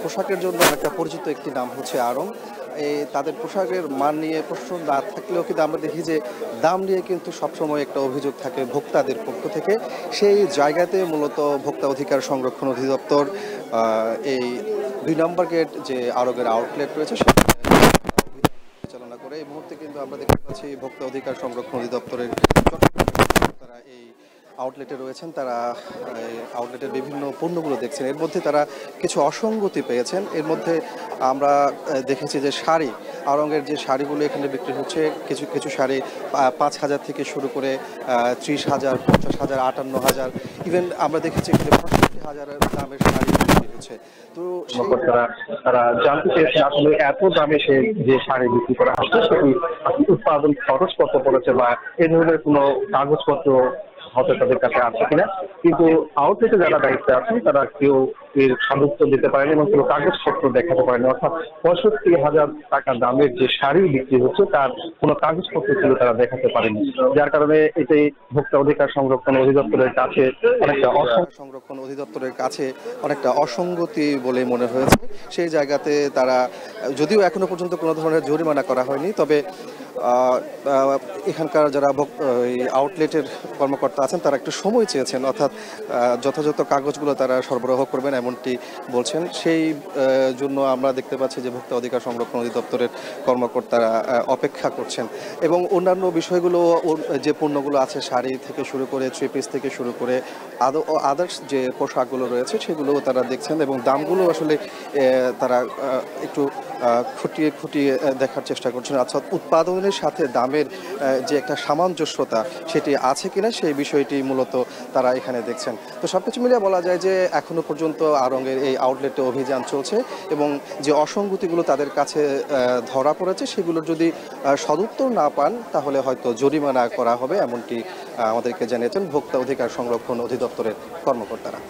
পোশাকের জন্য অনেকটা পরিচিত একটি নাম হচ্ছে আড়ং। তাদের পোশাকের মান নিয়ে প্রশ্ন না থাকলেও কিন্তু আমরা দেখি যে দাম নিয়ে কিন্তু সবসময় একটা অভিযোগ থাকে ভোক্তাদের পক্ষ থেকে। সেই জায়গাতে মূলত ভোক্তা অধিকার সংরক্ষণ অধিদপ্তর এই ২ নম্বর গেট যে আড়ংয়ের আউটলেট রয়েছে সেখানে পরিচালনা করে। এই মুহূর্তে কিন্তু আমরা দেখতে পাচ্ছি ভোক্তা অধিকার সংরক্ষণ অধিদপ্তরের তারা এই আউটলেটে রয়েছেন। তারা আউটলেটের বিভিন্ন পণ্যগুলো দেখছেন। এর মধ্যে তারা কিছু অসঙ্গতি পেয়েছেন। এর মধ্যে আমরা দেখেছি যে শাড়ি, আড়ংয়ের যে শাড়িগুলো এখানে বিক্রি হচ্ছে, কিছু কিছু শাড়ি ৫,০০০ থেকে শুরু করে ৩০,০০০, ৫০,০০০, ৫৮,০০০, ইভেন আমরা দেখেছি এখানে ৬৫,০০০ দামের শাড়ি বিক্রি হচ্ছে। তো সেই কর্মকর্তারা তারা জানতে চেয়েছেন আসলে এত দামে সে যে শাড়ি বিক্রি করা হচ্ছে সেটি উৎপাদন খরচ কত পড়েছে বা এ ধরনের কোনো কাগজপত্র হয়তো তাদের কাছে আছে কিনা। কিন্তু আউটলেটে যারা দায়িত্বে আছেন তারা কেউ এর সদুত্তর দিতে পারেনি এবং কোনো কাগজপত্র দেখাতে পারেনি। অর্থাৎ ৬৫,০০০ টাকা দামের যে শাড়ি বিক্রি হচ্ছে তার কোনো কাগজপত্র ছিল তারা দেখাতে পারেনি, যার কারণে এটাই ভোক্তা অধিকার সংরক্ষণ অধিদপ্তরের কাছে অনেকটা সংরক্ষণ অধিদপ্তরের কাছে অনেকটা অসঙ্গতি বলে মনে হয়েছে। সেই জায়গাতে তারা, যদিও এখনো পর্যন্ত কোনো ধরনের জরিমানা করা হয়নি, তবে এখানকার যারা আউটলেটের কর্মকর্তা আছেন তারা একটু সময় চেয়েছেন, অর্থাৎ যথাযথ কাগজগুলো তারা সরবরাহ করবেন এমনটি বলছেন। সেই জন্য আমরা দেখতে পাচ্ছি যে ভোক্তা অধিকার সংরক্ষণ অধিদপ্তরের কর্মকর্তারা অপেক্ষা করছেন এবং অন্যান্য বিষয়গুলো, যে পণ্যগুলো আছে শাড়ি থেকে শুরু করে থ্রি পিস থেকে শুরু করে আদার্স যে পোশাকগুলো রয়েছে সেগুলোও তারা দেখছেন এবং দামগুলো আসলে তারা একটু খুঁটিয়ে খুঁটিয়ে দেখার চেষ্টা করছেন। অর্থাৎ উৎপাদনের সাথে দামের যে একটা সামঞ্জস্যতা সেটি আছে কিনা সেই বিষয়টি মূলত তারা এখানে দেখছেন। তো সবকিছু মিলিয়ে বলা যায় যে এখনো পর্যন্ত আড়ংয়ের এই আউটলেটে অভিযান চলছে এবং যে অসঙ্গতিগুলো তাদের কাছে ধরা পড়েছে সেগুলোর যদি সদুত্তর না পান তাহলে হয়তো জরিমানা করা হবে, এমনটি আমাদেরকে জানিয়েছেন ভোক্তা অধিকার সংরক্ষণ অধিদপ্তরের কর্মকর্তারা।